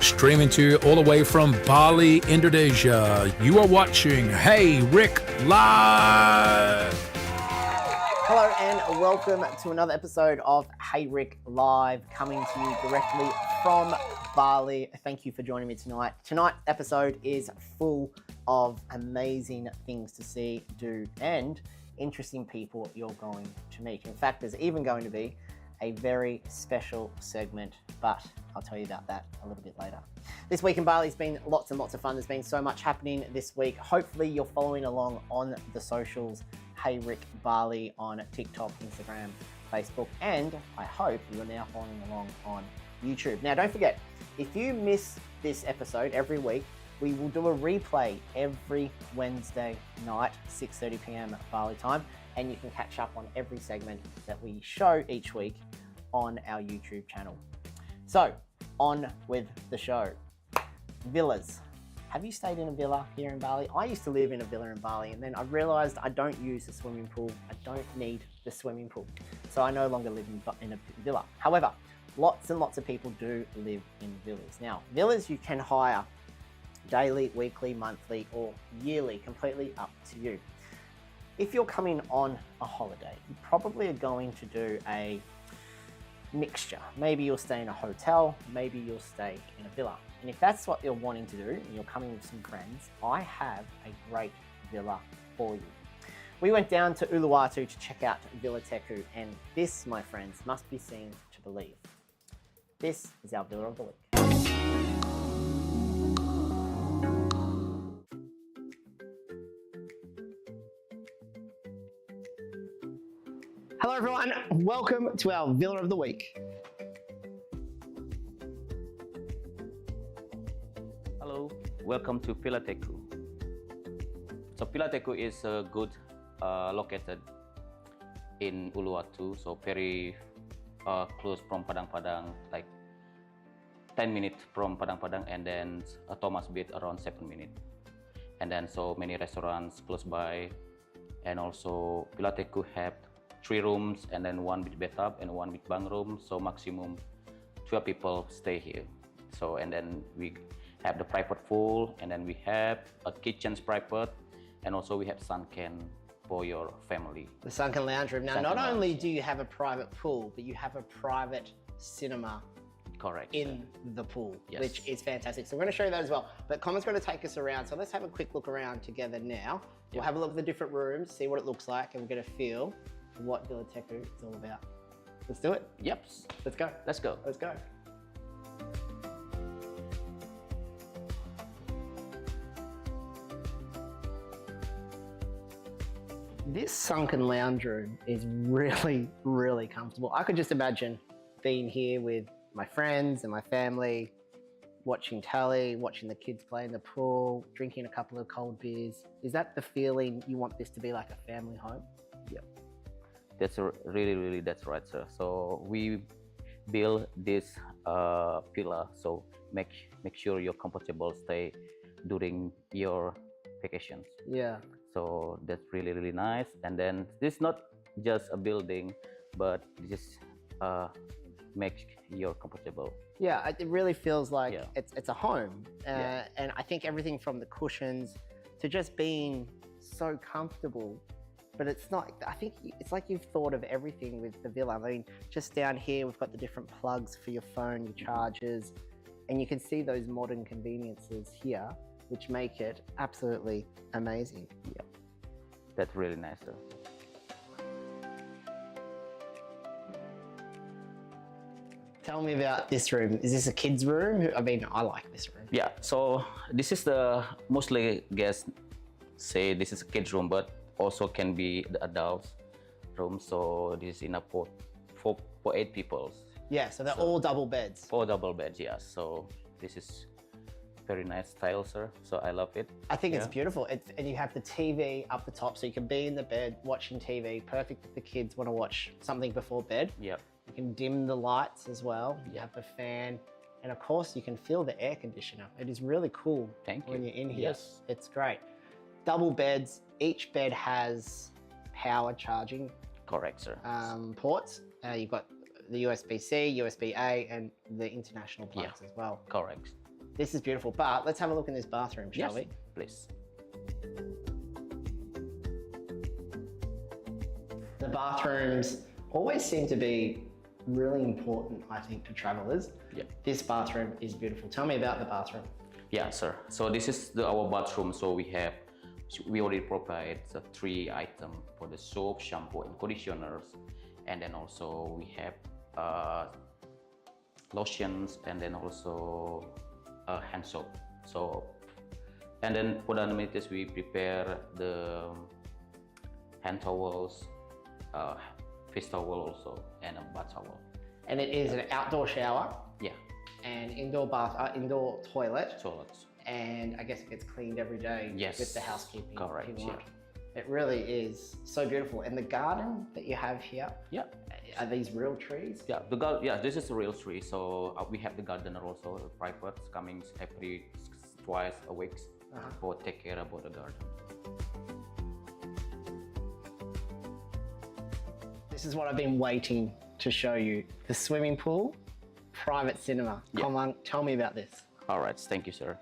streaming to you all the way from Bali, Indonesia. You are watching Hey Rick Live. Hello and welcome to another episode of Hey Rick Live, coming to you directly from Bali. Thank you for joining me tonight. Tonight's episode is full of amazing things to see, do, and interesting people you're going to meet. In fact, there's even going to be a very special segment, but I'll tell you about that a little bit later. This week in Bali has been lots and lots of fun. There's been so much happening this week. Hopefully you're following along on the socials, Hey Rick Bali on TikTok, Instagram, Facebook, and I hope you're now following along on YouTube. Now, don't forget, if you miss this episode every week, we will do a replay every Wednesday night, 6:30 p.m. Bali time, and you can catch up on every segment that we show each week on our YouTube channel. So, on with the show. Villas. Have you stayed in a villa here in Bali? I used to live in a villa in Bali, and then I realized I don't use the swimming pool. I don't need the swimming pool. So I no longer live in a villa. However, lots and lots of people do live in villas. Now, villas you can hire daily, weekly, monthly, or yearly, completely up to you. If you're coming on a holiday, you probably are going to do a mixture. Maybe you'll stay in a hotel, maybe you'll stay in a villa. And if that's what you're wanting to do, and you're coming with some friends, I have a great villa for you. We went down to Uluwatu to check out Villa Teku, and this, my friends, must be seen to believe. This is our Villa of the Week. Hello everyone, welcome to our Villa of the Week. Hello, welcome to Villa Teku. So Villa Teku is good located in Uluwatu, so very close from Padang, like 10 minutes from Padang, and then Thomas Beach around 7 minutes. And then so many restaurants close by, and also Villa Teku have 3 rooms and then 1 with bathtub and 1 with bunk room, so maximum 12 people stay here. So and then we have the private pool, and then we have a kitchen's private, and also we have sunken for your family. The sunken lounge room. Now, Sunken not only lounge. do you have a private pool, but you have a private cinema Correct. in the pool, Yes. which is fantastic. So we're going to show you that as well. But Common's going to take us around. So let's have a quick look around together now. We'll have a look at the different rooms, see what it looks like, and we'll get a feel for what Villa Teku is all about. Let's do it. Yep. Let's go. Let's go. Let's go. This sunken lounge room is really, really comfortable. I could just imagine being here with my friends and my family, watching telly, watching the kids play in the pool, drinking a couple of cold beers. Is that the feeling you want this to be, like a family home? Yep. That's really that's right, sir. So we build this villa, so make sure you're comfortable stay during your vacations. Yeah. So that's really nice. And then this is not just a building, but this makes you comfortable. Yeah, it really feels like Yeah. it's a home. Yeah. And I think everything from the cushions to just being so comfortable, but it's not, I think it's like you've thought of everything with the villa. I mean, just down here, we've got the different plugs for your phone, your chargers, and you can see those modern conveniences here, which make it absolutely amazing. Yeah, that's really nice, sir. Tell me about this room. Is this a kid's room? I mean, I like this room. Yeah, so this is the mostly guests say this is a kids room, but also can be the adults room. So this is enough for 8 people. Yeah, so they're all double beds. 4 double beds, yeah. So this is very nice style, sir. So I love it. I think it's Yeah. beautiful. And you have the TV up the top, so you can be in the bed watching TV. Perfect if the kids want to watch something before bed. Yep. You can dim the lights as well. You have the fan. And of course, you can feel the air conditioner. It is really cool Thank when you. you're in here. Yes. It's great. Double beds. Each bed has power charging Correct, sir. ports. You've got the USB-C, USB-A, and the international plugs as well. Correct. This is beautiful, but let's have a look in this bathroom, shall we? Please. The bathrooms always seem to be really important, I think, to travelers. Yeah. This bathroom is beautiful. Tell me about the bathroom. Yeah, sir. So this is our bathroom. So we already provide the 3 items for the soap, shampoo, and conditioners, and then also we have lotions, and then also hand soap. So, and then for the amenities, we prepare the hand towels, face towel also, and a bath towel. And it is an outdoor shower. Yeah. And indoor bath, indoor toilet. Toilets. And I guess it gets cleaned every day. Yes. With the housekeeping. Correct. If you Yeah. want. It really is so beautiful. And the garden that you have here. Yeah. Are these real trees? Yeah. This is a real tree. So we have the gardener also, private, coming every twice a week for take care about the garden. This is what I've been waiting to show you. The swimming pool, private cinema. Yeah. Come on, tell me about this. All right, thank you, sir.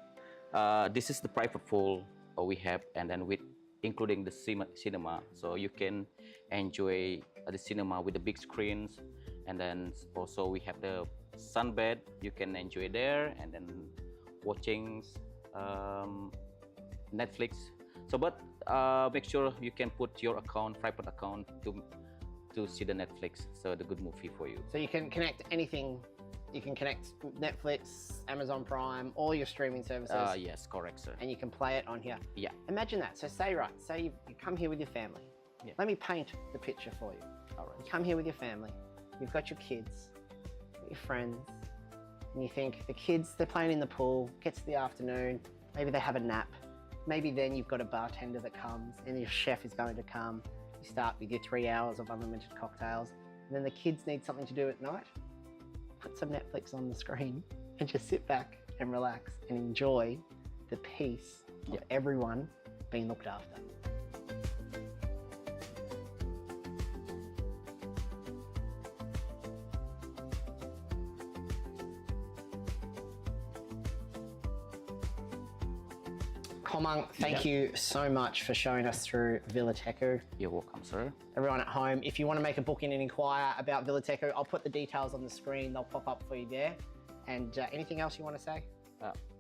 This is the private pool we have, and then with including the cinema, so you can enjoy the cinema with the big screens, and then also we have the sunbed. You can enjoy there, and then watching Netflix. So, but make sure you can put your private account to see the Netflix. So the good movie for you. So you can connect anything. You can connect Netflix, Amazon Prime, all your streaming services. Yes, correct, sir. And you can play it on here. Yeah. Imagine that. So say you come here with your family. Yeah. Let me paint the picture for you. All right. You come here with your family. You've got your kids, your friends, and you think the kids, they're playing in the pool, gets to the afternoon, maybe they have a nap. Maybe then you've got a bartender that comes and your chef is going to come. You start with your 3 hours of unlimited cocktails, and then the kids need something to do at night. Put some Netflix on the screen and just sit back and relax and enjoy the peace of everyone being looked after. Komang, thank you so much for showing us through Villa Teku. You're welcome, sir. Everyone at home, if you want to make a booking and inquire about Villa Teku, I'll put the details on the screen. They'll pop up for you there. And anything else you want to say?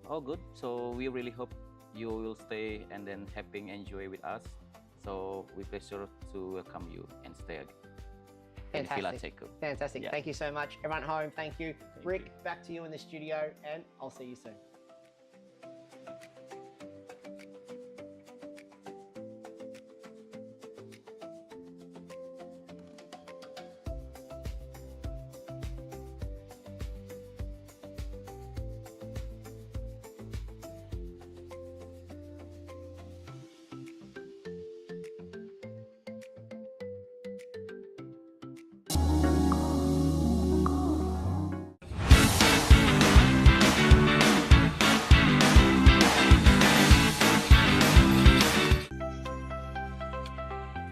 All good. So we really hope you will stay and then enjoy with us. So we pleasure to welcome you and stay in Villa Teku. Fantastic. Yeah. Thank you so much. Everyone at home, thank you. Rick, back to you in the studio, and I'll see you soon.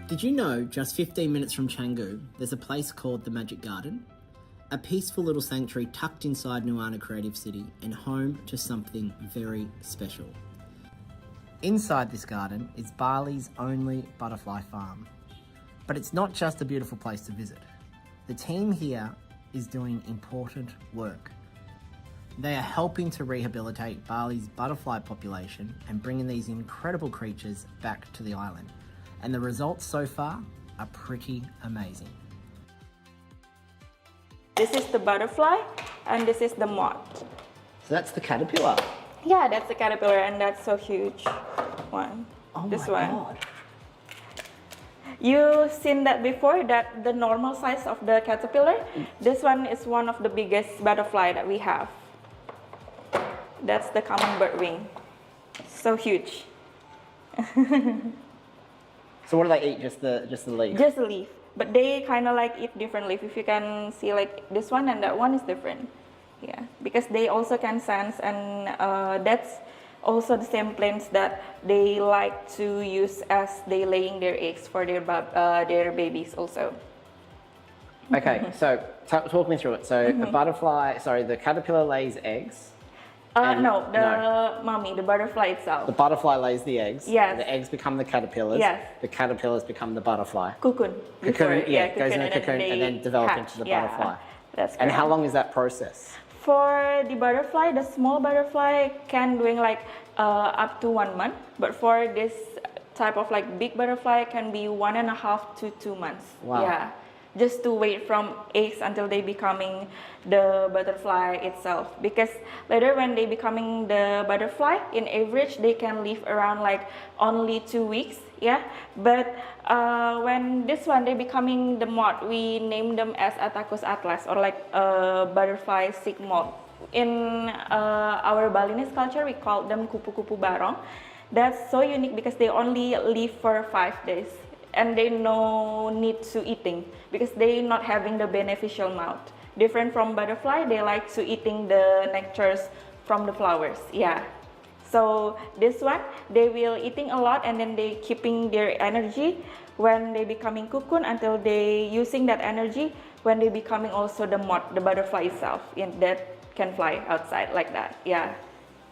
Did you know, just 15 minutes from Canggu, there's a place called the Magic Garden? A peaceful little sanctuary tucked inside Nuanu Creative City and home to something very special. Inside this garden is Bali's only butterfly farm. But it's not just a beautiful place to visit. The team here is doing important work. They are helping to rehabilitate Bali's butterfly population and bringing these incredible creatures back to the island. And the results so far are pretty amazing. This is the butterfly and this is the moth. So that's the caterpillar. Yeah, that's the caterpillar and that's so huge one. Oh this my one. God. You've seen that before, that the normal size of the caterpillar? This one is one of the biggest butterfly that we have. That's the common birdwing. So huge. So what do they eat? Just the leaf? Just a leaf. But they kind of like eat different leaf. If you can see, like this one and that one is different. Yeah, because they also can sense, and that's also the same plants that they like to use as they laying their eggs for their babies also. Okay, so talk me through it. So the caterpillar lays eggs. No, the mummy, the butterfly itself. The butterfly lays the eggs. Yes. The eggs become the caterpillars. Yes. The caterpillars become the butterfly. Cocoon. Cocoon, yeah, it goes in a then cocoon and then develop hatch. into the Yeah, butterfly. That's And how correct. long is that process? For the butterfly, the small butterfly can doing like up to 1 month, but for this type of like big butterfly can be 1.5 to 2 months. Wow. Yeah, just to wait from eggs until they becoming the butterfly itself. Because later when they becoming the butterfly, in average they can live around like only 2 weeks. Yeah, but when this one they becoming the moth, we name them as Attacus atlas or like butterfly sick moth. In our Balinese culture, we call them kupu-kupu barong. That's so unique because they only live for 5 days and they no need to eating because they not having the beneficial mouth. Different from butterfly, they like to eating the nectars from the flowers. Yeah. So this one, they will eating a lot and then they keeping their energy when they becoming cocoon until they using that energy when they becoming also the moth, the butterfly itself, and that can fly outside like that. Yeah.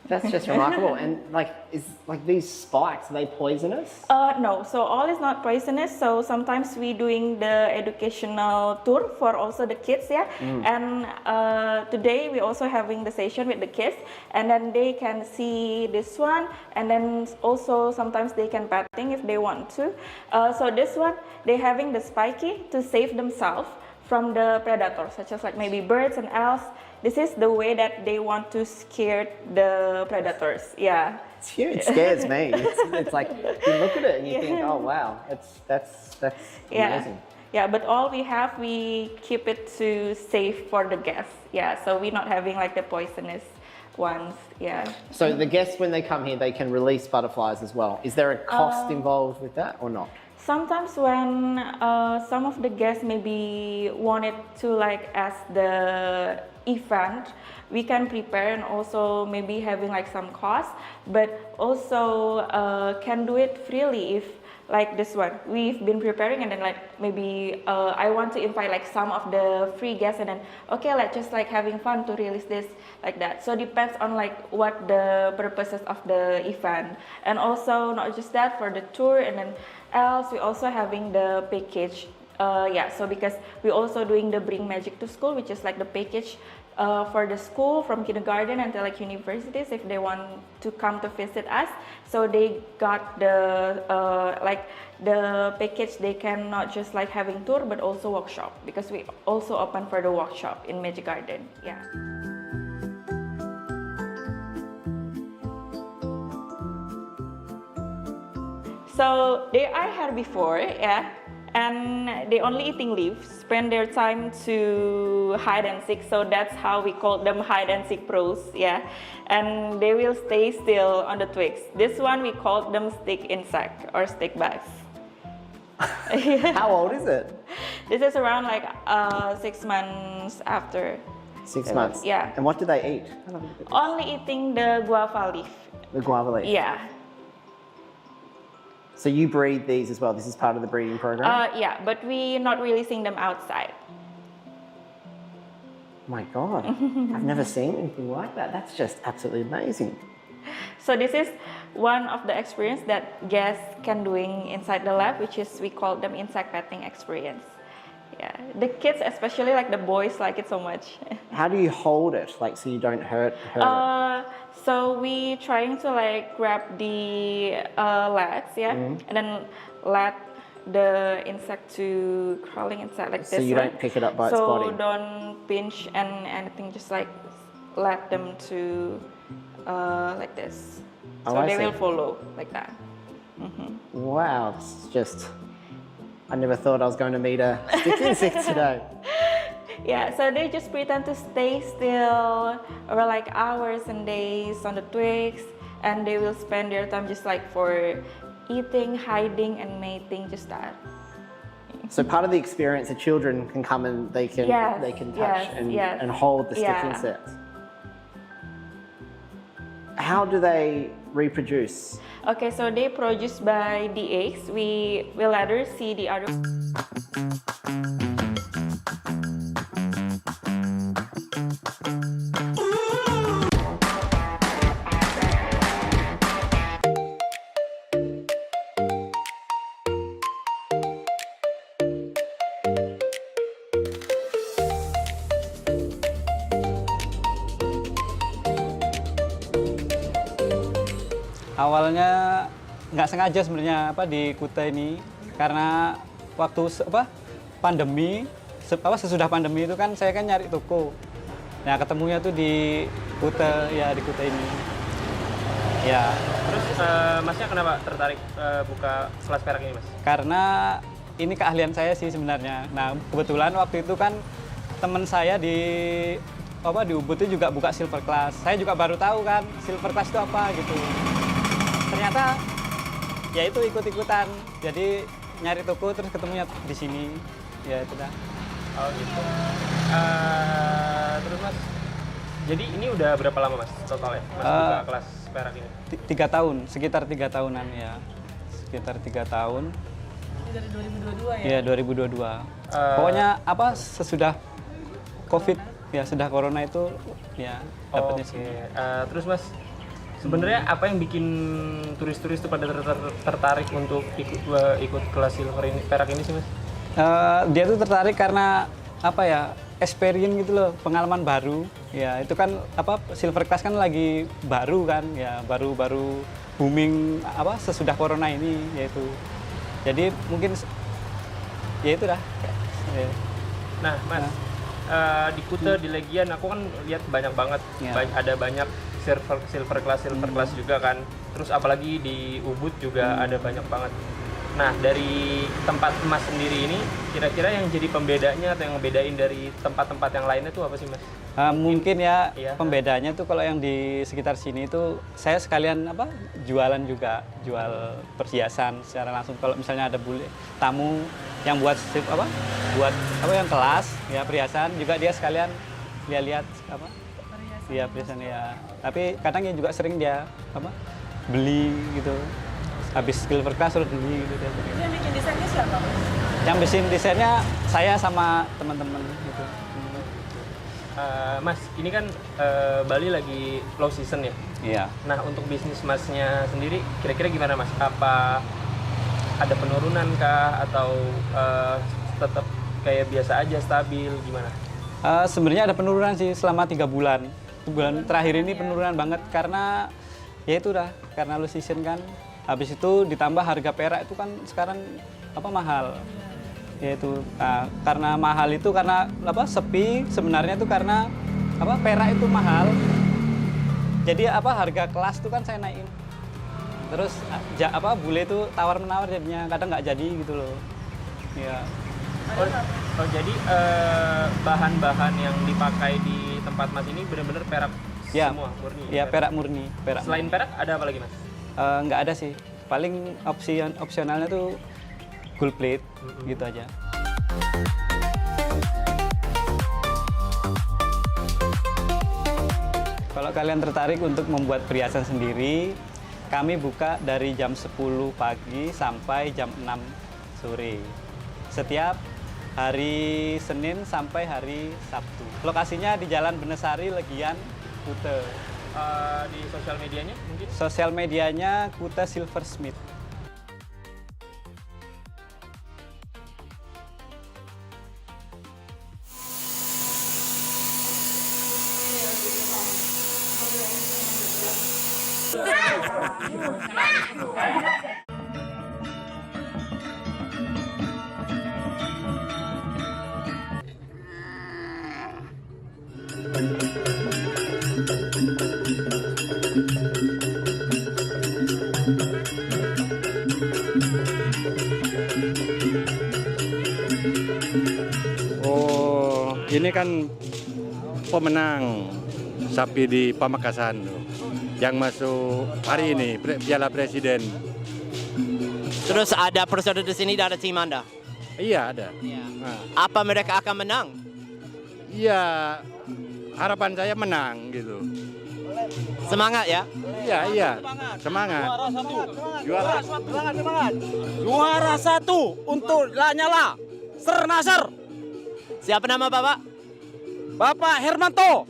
That's just remarkable. And like, is like these spikes, are they poisonous? No, so all is not poisonous. So sometimes we doing the educational tour for also the kids, yeah. And today we also having the session with the kids, and then they can see this one, and then also sometimes they can patting if they want to. So this one, they having the spiky to save themselves from the predators, such as like maybe birds and else. This is the way that they want to scare the predators. Yeah. It's huge. It scares me. It's like you look at it and you think, oh wow, that's amazing. Yeah, but all we have, we keep it to safe for the guests. Yeah, so we're not having like the poisonous ones. Yeah. So the guests, when they come here, they can release butterflies as well. Is there a cost involved with that or not? Sometimes when some of the guests maybe wanted to like as the event, we can prepare and also maybe having like some cost, but also can do it freely if like this one we've been preparing and then like maybe I want to invite like some of the free guests and then okay, let's just like having fun to release this like that. So depends on like what the purposes of the event, and also not just that for the tour, and then else we also having the package. Yeah, so because we also doing the Bring Magic to School, which is like the package for the school from kindergarten until like universities if they want to come to visit us. So they got the like the package. They can not just like having tour but also workshop, because we also open for the workshop in Magic Garden. Yeah. So they are here before, yeah, and they only eating leaves, spend their time to hide and seek. So that's how we call them hide and seek pros, yeah. And they will stay still on the twigs. This one we call them stick insect or stick bugs. How old is it? This is around like 6 months after. 6 months. Yeah. And what do they eat? Only eating the guava leaf. The guava leaf. Yeah. So you breed these as well? This is part of the breeding program? Yeah, but we're not releasing them outside. My God, I've never seen anything like that. That's just absolutely amazing. So this is one of the experience that guests can doing inside the lab, which is we call them insect petting experience. Yeah, the kids, especially like the boys, like it so much. How do you hold it, like so you don't hurt it? So we trying to like grab the legs, yeah, and then let the insect to crawling inside like this. So you don't pick it up by its body? So don't pinch and anything, just like let them to like this. Oh, So I they see. will follow like that. Wow, this is just... I never thought I was going to meet a stick insect today. Yeah, so they just pretend to stay still over like hours and days on the twigs, and they will spend their time just like for eating, hiding, and mating, just that. So part of the experience, the children can come and they can touch and hold the stick insects. How do they reproduce? Okay, so they produce by the eggs. We will later see the other. Awalnya nggak sengaja sebenarnya di Kuta ini, karena waktu pandemi, sesudah pandemi itu kan saya kan nyari toko. Nah ketemunya tuh di Kuta, ya di Kuta ini. Ya. Terus Masnya kenapa tertarik buka kelas perak ini, Mas? Karena ini keahlian saya sih sebenarnya. Nah kebetulan waktu itu kan teman saya di Ubud itu juga buka silver class. Saya juga baru tahu kan silver class itu apa gitu. Ternyata ya itu ikut-ikutan. Jadi nyari toko terus ketemunya di sini. Ya itu dah. Oh gitu. Terus Mas, jadi ini udah berapa lama Mas totalnya Mas buka kelas perak ini? 3 tahun, sekitar 3 tahunan ya. Sekitar 3 tahun. Dari 2022 ya? Iya 2022. Pokoknya sesudah COVID ya, sudah corona itu ya dapatnya sih. Terus Mas, sebenarnya apa yang bikin turis-turis itu pada tertarik untuk ikut kelas silver ini, perak ini sih Mas? Dia tuh tertarik karena experience gitu loh, pengalaman baru. Ya itu kan silver class kan lagi baru kan, ya baru booming sesudah corona ini yaitu. Jadi mungkin ya itu dah. Nah Mas, di Kuta, di Legian aku kan lihat banyak banget, ada banyak silver class juga kan. Terus apalagi di Ubud juga ada banyak banget. Nah dari tempat Mas sendiri ini, kira-kira yang jadi pembedanya atau yang ngebedain dari tempat-tempat yang lainnya tuh apa sih Mas? Mungkin ya pembedanya tuh kalau yang di sekitar sini itu saya sekalian jualan juga, jual perhiasan secara langsung. Kalau misalnya ada tamu yang buat yang kelas ya perhiasan juga dia sekalian lihat perhiasan ya. Tapi kadang ya juga sering dia beli gitu. Habis silver class terus beli gitu. Yang bikin desainnya siapa? Yang bikin desainnya saya sama teman-teman gitu. Mas, ini kan Bali lagi low season ya? Iya. Nah, untuk bisnis Masnya sendiri, kira-kira gimana Mas? Apa ada penurunan kah? Atau tetap kayak biasa aja, stabil, gimana? Sebenarnya ada penurunan sih selama 3 bulan. Bulan terakhir ini penurunan banget karena ya itu dah, karena low season kan. Habis itu ditambah harga perak itu kan sekarang mahal. Yaitu karena mahal itu karena sepi sebenarnya itu karena perak itu mahal. Jadi harga kelas itu kan saya naikin. Terus bule itu tawar menawar jadinya kadang nggak jadi gitu loh. Ya. Jadi bahan-bahan yang dipakai di tempat Mas ini benar-benar perak semua murni. Iya, perak murni. Selain perak ada apa lagi Mas? Nggak ada sih. Paling opsionalnya tuh gold plate gitu aja. Kalau kalian tertarik untuk membuat perhiasan sendiri, kami buka dari jam 10 pagi sampai jam 6 sore. Setiap hari Senin sampai hari Sabtu. Lokasinya di Jalan Benesari, Legian, Kuta. Di sosial medianya mungkin? Sosial medianya Kuta Silversmith. Ini kan pemenang sapi di Pamekasan yang masuk hari ini Piala Presiden. Terus ada personel di sini dari tim Anda? Iya ada. Ya. Apa mereka akan menang? Iya, harapan saya menang gitu. Semangat ya? Iya, semangat. Juara 1 untuk Lanyala Sernasar. Siapa nama Bapak? Bapak Hermanto.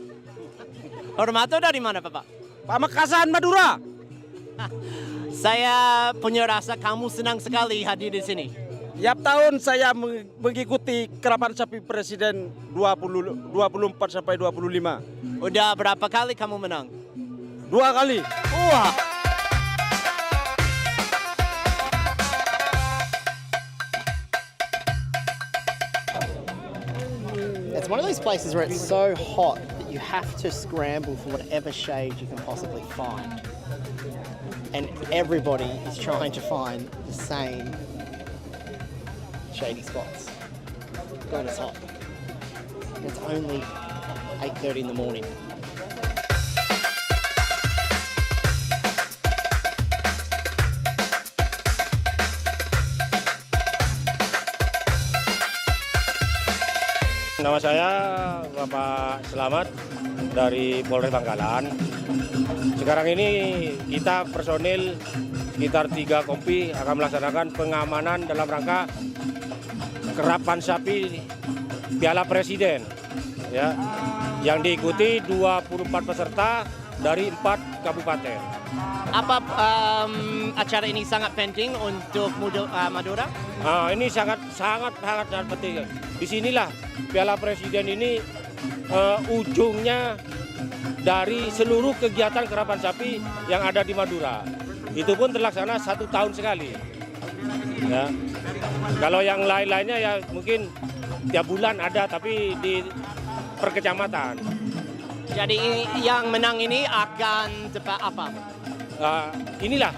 Hormato dari mana Bapak? Pamekasan, Madura. Saya punya rasa kamu senang sekali hadir di sini. Tiap tahun saya mengikuti Karapan Sapi Presiden 24 sampai 25. Udah berapa kali kamu menang? 2 kali. Wah. It's one of those places where it's so hot that you have to scramble for whatever shade you can possibly find. And everybody is trying to find the same shady spots. God, it's hot. And it's only 8:30 in the morning. Nama saya Bapak Selamat dari Polres Bangkalan. Sekarang ini kita personil sekitar 3 kompi akan melaksanakan pengamanan dalam rangka Karapan Sapi Piala Presiden, ya, yang diikuti 24 peserta dari 4 kabupaten. Apa acara ini sangat penting untuk Madura? Ini sangat penting. Disinilah Piala Presiden ini ujungnya dari seluruh kegiatan Karapan Sapi yang ada di Madura. Itu pun terlaksana 1 tahun sekali. Ya. Kalau yang lain-lainnya ya mungkin tiap bulan ada, tapi di per kecamatan. Jadi yang menang ini akan dapat apa? Inilah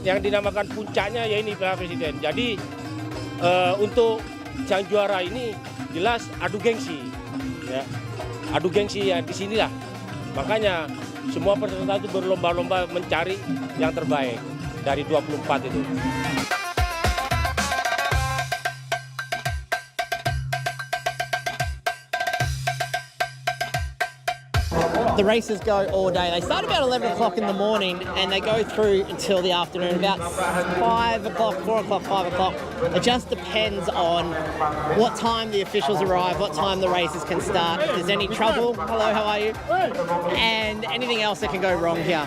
yang dinamakan puncaknya, ya ini Piala Presiden. Jadi untuk sang juara ini jelas adu gengsi, ya. Adu gengsi ya di sinilah. Makanya semua peserta itu berlomba-lomba mencari yang terbaik dari 24 itu. The races go all day. They start about 11 o'clock in the morning and they go through until the afternoon, about 5 o'clock, 4 o'clock, 5 o'clock. It just depends on what time the officials arrive, what time the races can start. If there's any trouble, hello, how are you? And anything else that can go wrong here.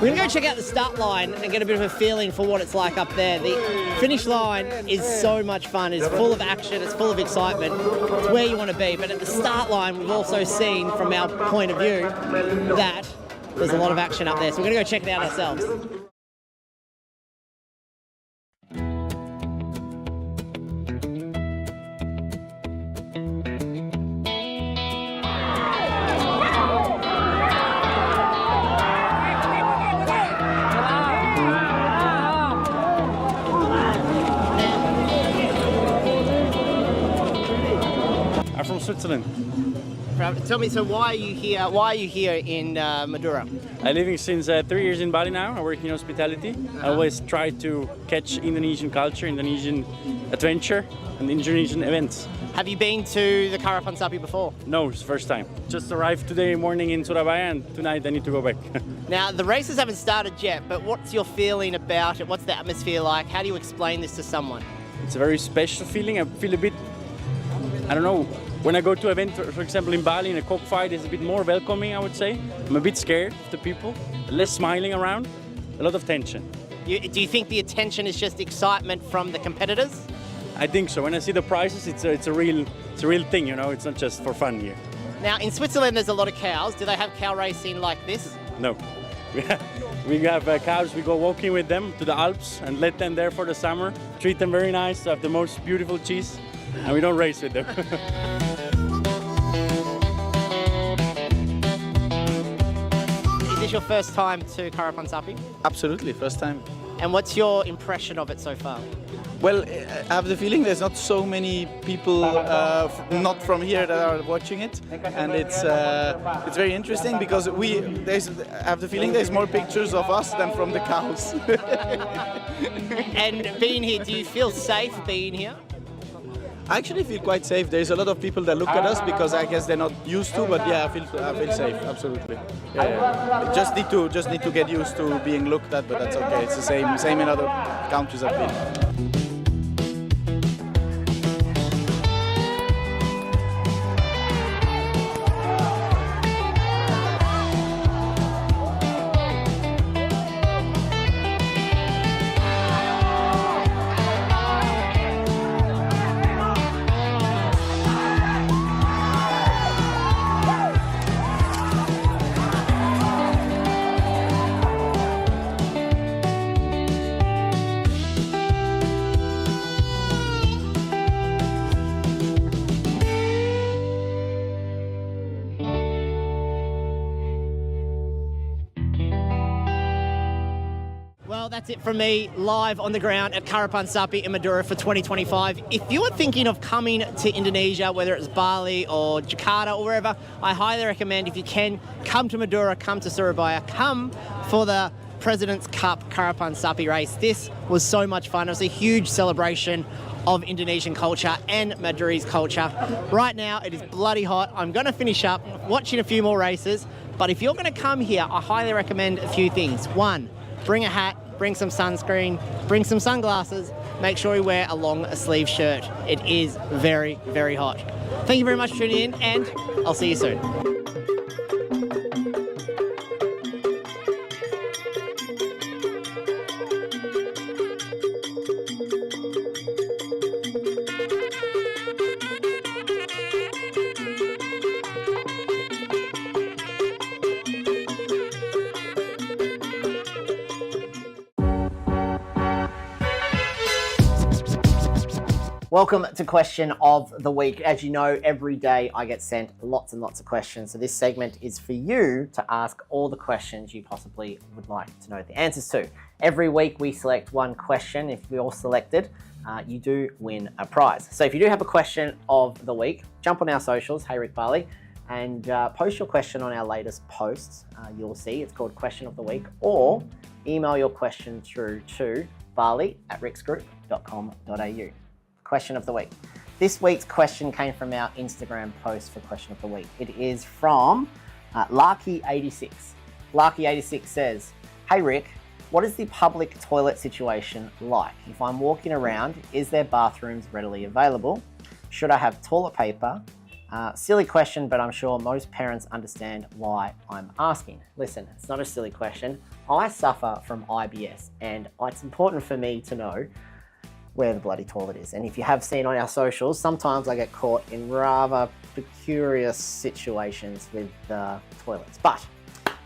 We're going to go check out the start line and get a bit of a feeling for what it's like up there. The finish line is so much fun. It's full of action. It's full of excitement. It's where you want to be. But at the start line, we've also seen, from our point of view, that there's a lot of action up there. So we're going to go check it out ourselves. From Switzerland. Tell me, so why are you here? Why are you here in Madura? I'm living since 3 years in Bali now. I work in hospitality. I always try to catch Indonesian culture, Indonesian adventure, and Indonesian events. Have you been to the Karapan Sapi before? No, it's the first time. Just arrived today morning in Surabaya, and tonight I need to go back. Now, the races haven't started yet, but what's your feeling about it? What's the atmosphere like? How do you explain this to someone? It's a very special feeling. I feel a bit, I don't know, when I go to an event, for example in Bali, in a cockfight, it's a bit more welcoming, I would say. I'm a bit scared of the people, less smiling around, a lot of tension. Do you think the attention is just excitement from the competitors? I think so. When I see the prizes, it's a real thing, you know. It's not just for fun here. Now, in Switzerland, there's a lot of cows. Do they have cow racing like this? No. We have cows, we go walking with them to the Alps and let them there for the summer. Treat them very nice, to have the most beautiful cheese, and we don't race with them. Is this your first time to Karapan Sapi? Absolutely, first time. And what's your impression of it so far? Well, I have the feeling there's not so many people not from here that are watching it, and it's very interesting because I have the feeling there's more pictures of us than from the cows. And being here, do you feel safe being here? I actually feel quite safe. There's a lot of people that look at us because I guess they're not used to, but yeah, I feel safe, absolutely. Yeah. Just need to get used to being looked at, but that's okay. It's the same in other countries I've been. that's it from me, live on the ground at Karapan Sapi in Madura for 2025. If you are thinking of coming to Indonesia, whether it's Bali or Jakarta or wherever, I highly recommend, if you can, come to Madura, come to Surabaya, come for the President's Cup Karapan Sapi race. This was so much fun. It was a huge celebration of Indonesian culture and Madurese culture. Right now, it is bloody hot. I'm going to finish up watching a few more races, but if you're going to come here, I highly recommend a few things. One, bring a hat, bring some sunscreen, bring some sunglasses, make sure you wear a long sleeve shirt. It is very, very hot. Thank you very much for tuning in, and I'll see you soon. Welcome to Question of the Week. As you know, every day I get sent lots and lots of questions. So this segment is for you to ask all the questions you possibly would like to know the answers to. Every week we select one question. If we're all selected, you do win a prize. So if you do have a question of the week, jump on our socials, Hey Rick Bali, and post your question on our latest posts. You'll see it's called Question of the Week, or email your question through to bali@ricksgroup.com.au. Question of the week. This week's question came from our Instagram post for Question of the Week. It is from Larky86. Larky86 says, "Hey Rick, what is the public toilet situation like? If I'm walking around, is there bathrooms readily available? Should I have toilet paper? Silly question, but I'm sure most parents understand why I'm asking." Listen, it's not a silly question. I suffer from IBS, and it's important for me to know where the bloody toilet is. And if you have seen on our socials, sometimes I get caught in rather peculiar situations with toilets. But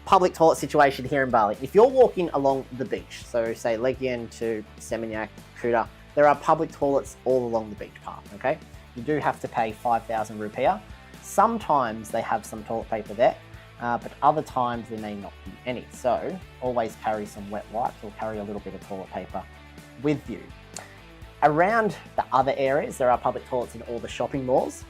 public toilet situation here in Bali. If you're walking along the beach, so say Legian to Seminyak, Kuta, there are public toilets all along the beach path, okay? You do have to pay 5,000 rupiah. Sometimes they have some toilet paper there, but other times there may not be any. So always carry some wet wipes or carry a little bit of toilet paper with you. Around the other areas, there are public toilets in all the shopping malls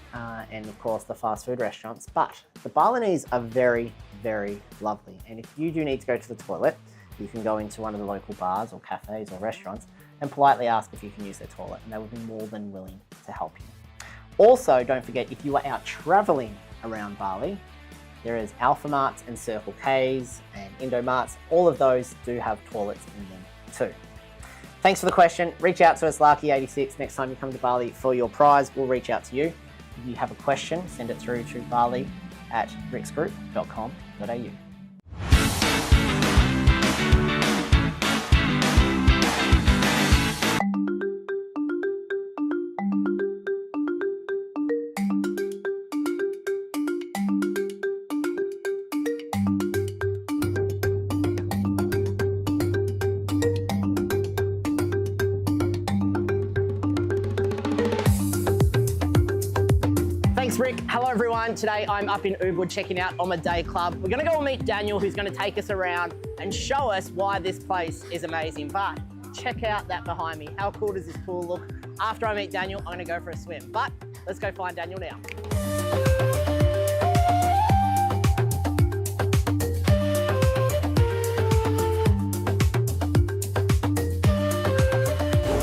and of course the fast food restaurants, but the Balinese are very, very lovely. And if you do need to go to the toilet, you can go into one of the local bars or cafes or restaurants and politely ask if you can use their toilet, and they would be more than willing to help you. Also, don't forget, if you are out traveling around Bali, there is Alphamarts and Circle K's and Indomarts. All of those do have toilets in them too. Thanks for the question. Reach out to us, Larky86. Next time you come to Bali for your prize, we'll reach out to you. If you have a question, send it through to bali@ricksgroup.com.au. Thanks, Rick. Hello, everyone. Today I'm up in Ubud checking out Oma Day Club. We're going to go and meet Daniel, who's going to take us around and show us why this place is amazing. But check out that behind me. How cool does this pool look? After I meet Daniel, I'm going to go for a swim. But let's go find Daniel now.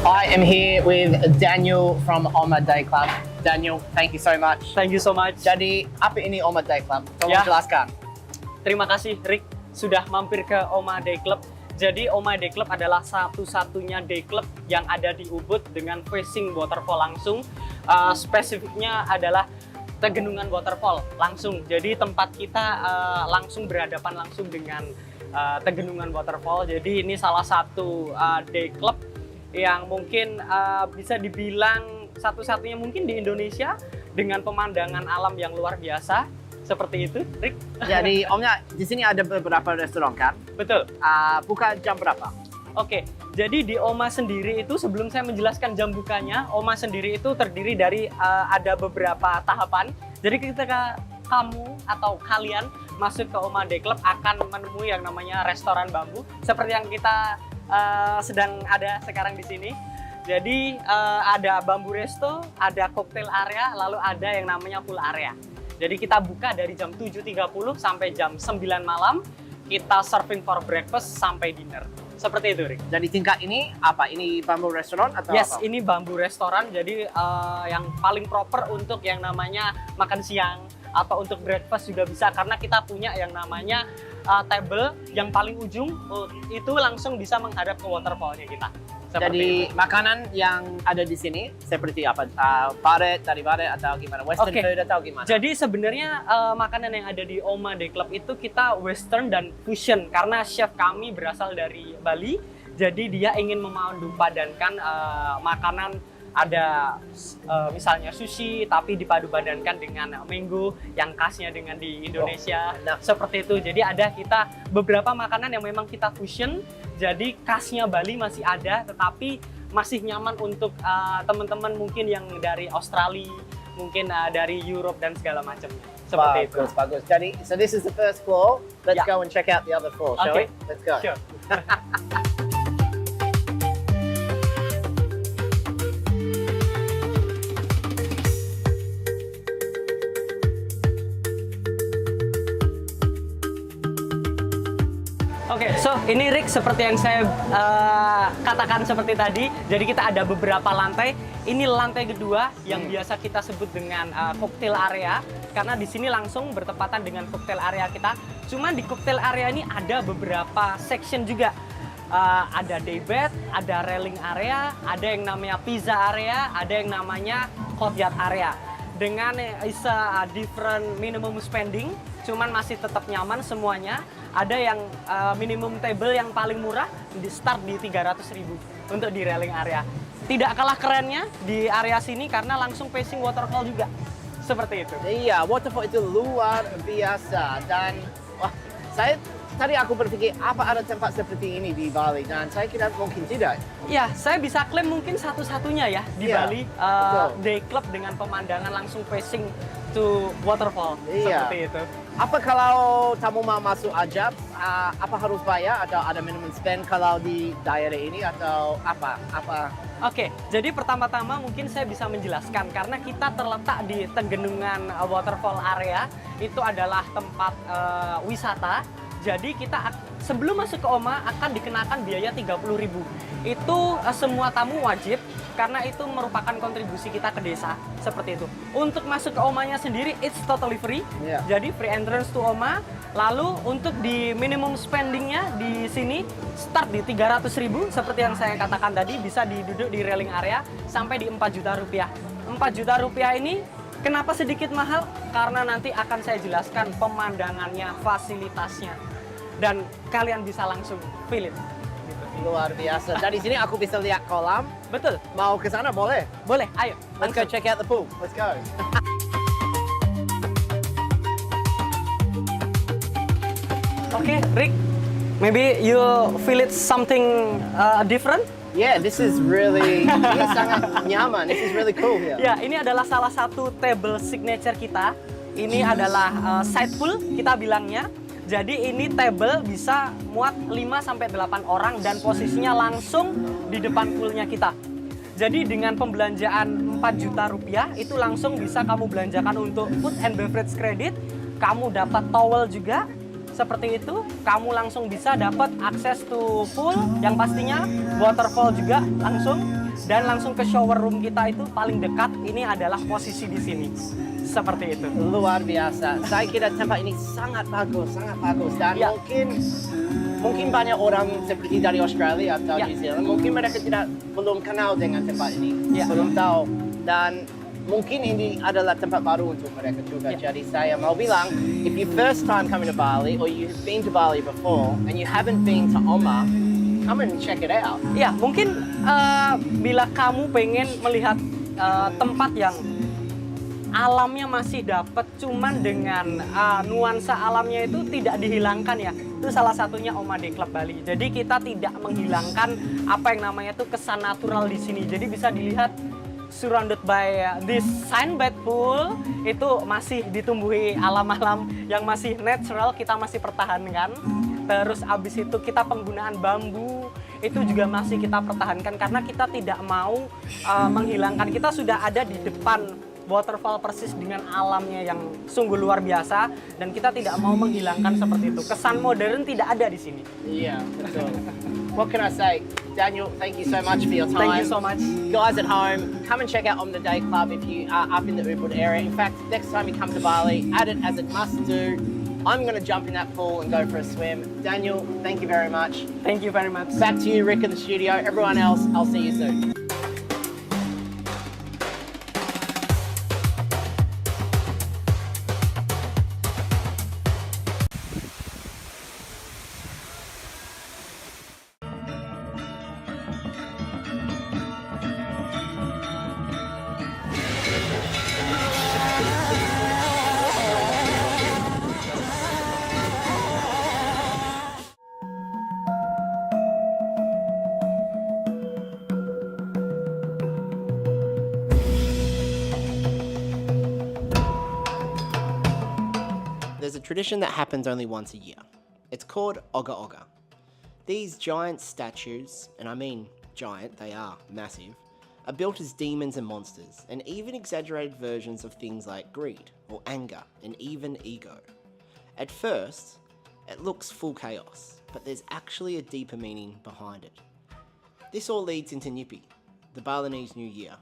I am here with Daniel from Oma Day Club. Daniel, thank you so much. Thank you so much. Jadi, apa ini Oma Day Club? Tolong Ya. jelaskan. Terima kasih Rick sudah mampir ke Oma Day Club. Jadi Oma Day Club adalah satu-satunya day club yang ada di Ubud dengan facing waterfall langsung. Spesifiknya adalah Tegenungan Waterfall langsung. Jadi tempat kita langsung berhadapan langsung dengan Tegenungan Waterfall. Jadi ini salah satu day club yang mungkin bisa dibilang satu-satunya mungkin di Indonesia dengan pemandangan alam yang luar biasa seperti itu, Rick. Jadi Omnya, di sini ada beberapa restoran kan? Betul. Buka jam berapa? Oke, jadi di Oma sendiri itu sebelum saya menjelaskan jam bukanya, Oma sendiri itu terdiri dari ada beberapa tahapan. Jadi ketika kamu atau kalian masuk ke Oma Day Club akan menemui yang namanya restoran bambu. Seperti yang kita sedang ada sekarang di sini. Jadi ada bambu resto, ada cocktail area, lalu ada yang namanya pool area. Jadi kita buka dari jam 7.30 sampai jam 9 malam. Kita serving for breakfast sampai dinner. Seperti itu, Rick. Jadi tingkat ini apa? Ini bambu restoran atau Yes, apa? ini bambu restoran. Jadi yang paling proper untuk yang namanya makan siang atau untuk breakfast juga bisa, karena kita punya yang namanya table yang paling ujung itu langsung bisa menghadap ke waterfallnya kita. Jadi makanan yang ada di sini seperti apa? Baret, dari baret atau gimana? Western food atau gimana? Jadi sebenarnya makanan yang ada di Oma Day Club itu kita western dan fusion, karena chef kami berasal dari Bali. Jadi dia ingin memadupadankan makanan, ada misalnya sushi tapi dipadu-padankan dengan mango yang khasnya dengan di Indonesia. Seperti itu. Jadi ada kita beberapa makanan yang memang kita fusion. Jadi khasnya Bali masih ada, tetapi masih nyaman untuk teman-teman mungkin yang dari Australia, mungkin dari Europe dan segala macamnya. Seperti itu. Bagus. Jadi, so this is the first floor. Let's go and check out the other floor, shall we? Let's go. Sure. Oke, so ini Rick, seperti yang saya katakan seperti tadi. Jadi kita ada beberapa lantai. Ini lantai kedua yang biasa kita sebut dengan cocktail area, karena di sini langsung bertepatan dengan cocktail area kita. Cuman di cocktail area ini ada beberapa section juga. Ada day bed, ada railing area, ada yang namanya pizza area, ada yang namanya courtyard area. Dengan is a different minimum spending, cuman masih tetap nyaman semuanya. Ada yang minimum table yang paling murah, di start di 300.000 untuk di railing area. Tidak kalah kerennya di area sini karena langsung facing waterfall juga. Seperti itu. Iya, waterfall itu luar biasa. Dan wah, tadi aku berpikir apa ada tempat seperti ini di Bali, dan saya kira mungkin tidak. Ya, saya bisa klaim mungkin satu-satunya ya di Bali day club dengan pemandangan langsung facing to waterfall. Seperti itu. Apa kalau tamu mau masuk ajab, apa harus bayar atau ada minimum spend kalau di daerah ini atau apa? Oke, jadi pertama-tama mungkin saya bisa menjelaskan, karena kita terletak di Tenggenungan Waterfall Area, itu adalah tempat wisata. Jadi kita sebelum masuk ke Oma akan dikenakan biaya 30.000. Itu semua tamu wajib, karena itu merupakan kontribusi kita ke desa. Seperti itu. Untuk masuk ke Omanya sendiri, it's totally free. Jadi free entrance to Oma. Lalu untuk di minimum spendingnya di sini start di 300.000, seperti yang saya katakan tadi, bisa diduduk di railing area sampai di 4 juta rupiah. 4 juta rupiah ini kenapa sedikit mahal? Karena nanti akan saya jelaskan pemandangannya, fasilitasnya, dan kalian bisa langsung feel it. Luar biasa. Dari sini aku bisa lihat kolam. Betul. Mau ke sana boleh? Boleh, ayo. Let's go check out the pool. Let's go. Okay, Rick, maybe you feel it something different? Yeah, this is really, ini sangat nyaman. This is really cool here. Ya, ini adalah salah satu table signature kita. Ini adalah side pool kita bilangnya. Jadi ini table bisa muat 5-8 orang dan posisinya langsung di depan poolnya kita. Jadi dengan pembelanjaan 4 juta rupiah itu langsung bisa kamu belanjakan untuk food and beverage credit. Kamu dapat towel juga. Seperti itu, kamu langsung bisa dapat akses to pool yang pastinya waterfall juga langsung, dan langsung ke shower room kita itu paling dekat. Ini adalah posisi di sini. Seperti itu. Luar biasa. Saya kira tempat ini sangat bagus dan mungkin banyak orang seperti dari Australia atau New Zealand, mungkin mereka belum kenal dengan tempat ini, belum tahu, dan mungkin ini adalah tempat baru untuk mereka juga. Jadi saya mau bilang, if you first time coming to Bali or you've been to Bali before and you haven't been to Oma, come and check it out. Ya, mungkin bila kamu pengen melihat tempat yang alamnya masih dapat, cuman dengan nuansa alamnya itu tidak dihilangkan ya. Itu salah satunya Oma Day Club Bali. Jadi kita tidak menghilangkan apa yang namanya itu kesan natural di sini. Jadi bisa dilihat surrounded by this sandbed pool, itu masih ditumbuhi alam-alam yang masih natural, kita masih pertahankan. Terus abis itu kita penggunaan bambu itu juga masih kita pertahankan karena kita tidak mau menghilangkan. Kita sudah ada di depan waterfall persis dengan alamnya yang sungguh luar biasa dan kita tidak mau menghilangkan seperti itu. Kesan modern tidak ada di sini. Iya, betul. What can I say? Daniel, thank you so much for your time. Thank you so much. Guys at home, come and check out On The Day Club if you are up in the Ubud area. In fact, next time you come to Bali, add it as a must-do. I'm going to jump in that pool and go for a swim. Daniel, thank you very much. Thank you very much. Back to you, Rick, in the studio. Everyone else, I'll see you soon. There's a tradition that happens only once a year. It's called Ogoh-Ogoh. These giant statues, and I mean giant, they are massive, are built as demons and monsters, and even exaggerated versions of things like greed, or anger, and even ego. At first, it looks full chaos, but there's actually a deeper meaning behind it. This all leads into Nyepi, the Balinese New Year,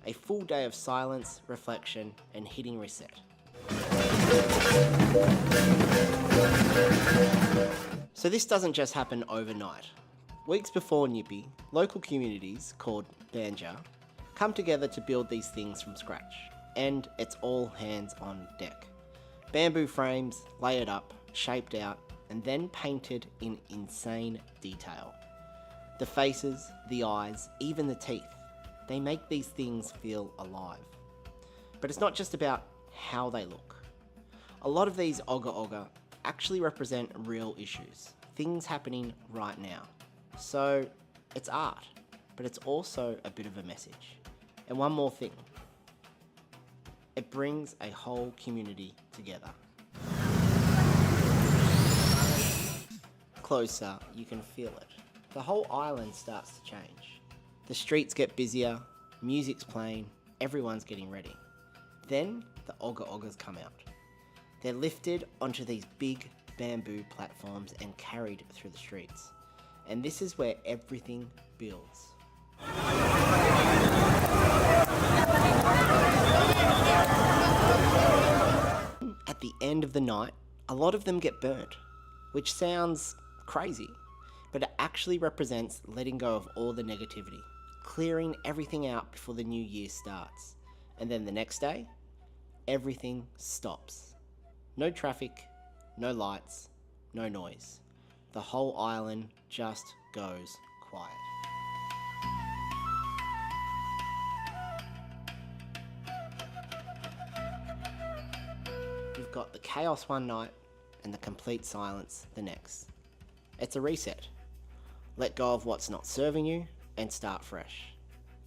a full day of silence, reflection, and hitting reset. So this doesn't just happen overnight. Weeks before Nyepi, local communities, called Banja, come together to build these things from scratch, and it's all hands on deck. Bamboo frames, layered up, shaped out, and then painted in insane detail. The faces, the eyes, even the teeth, they make these things feel alive. But it's not just about how they look. A lot of these Ogoh-Ogoh actually represent real issues, things happening right now. So it's art, but it's also a bit of a message. And one more thing, it brings a whole community together. Closer, you can feel it. The whole island starts to change. The streets get busier, music's playing, everyone's getting ready. Then the Ogoh-Ogohs come out. They're lifted onto these big bamboo platforms and carried through the streets. And this is where everything builds. At the end of the night, a lot of them get burnt, which sounds crazy, but it actually represents letting go of all the negativity, clearing everything out before the new year starts. And then the next day, everything stops. No traffic, no lights, no noise. The whole island just goes quiet. You've got the chaos one night and the complete silence the next. It's a reset. Let go of what's not serving you and start fresh.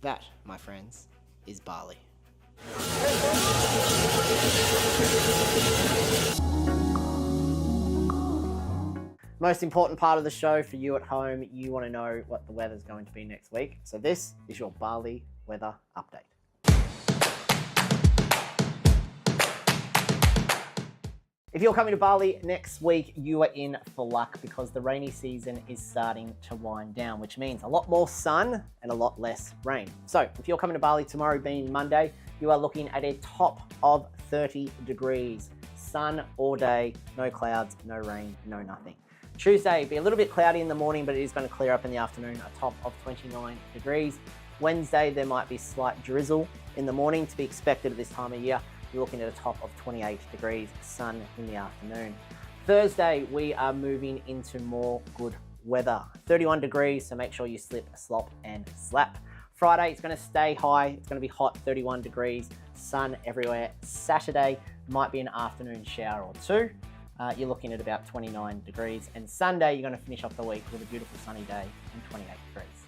That, my friends, is Bali. Most important part of the show for you at home, you want to know what the weather's going to be next week. So this is your Bali weather update. If you're coming to Bali next week, you are in for luck because the rainy season is starting to wind down, which means a lot more sun and a lot less rain. So if you're coming to Bali tomorrow being Monday, you are looking at a top of 30 degrees. Sun all day, no clouds, no rain, no nothing. Tuesday, be a little bit cloudy in the morning, but it is going to clear up in the afternoon, a top of 29 degrees. Wednesday, there might be slight drizzle in the morning to be expected at this time of year. You're looking at a top of 28 degrees, sun in the afternoon. Thursday, we are moving into more good weather. 31 degrees, so make sure you slip, slop, and slap. Friday, it's going to stay high. It's going to be hot, 31 degrees, sun everywhere. Saturday, might be an afternoon shower or two. You're looking at about 29 degrees. And Sunday, you're going to finish off the week with a beautiful sunny day and 28 degrees.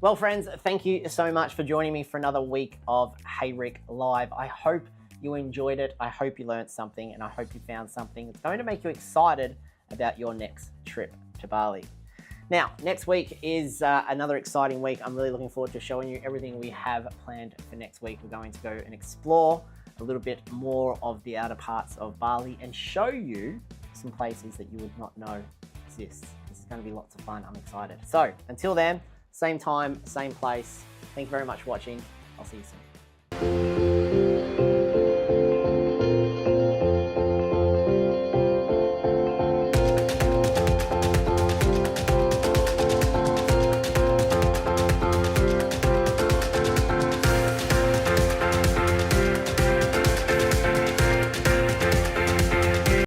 Well, friends, thank you so much for joining me for another week of Hey Rick Live. I hope you enjoyed it. I hope you learned something, and I hope you found something that's going to make you excited about your next trip to Bali. Now, next week is another exciting week. I'm really looking forward to showing you everything we have planned for next week. We're going to go and explore a little bit more of the outer parts of Bali and show you some places that you would not know exist. This is going to be lots of fun. I'm excited. So until then, same time, same place. Thank you very much for watching. I'll see you soon.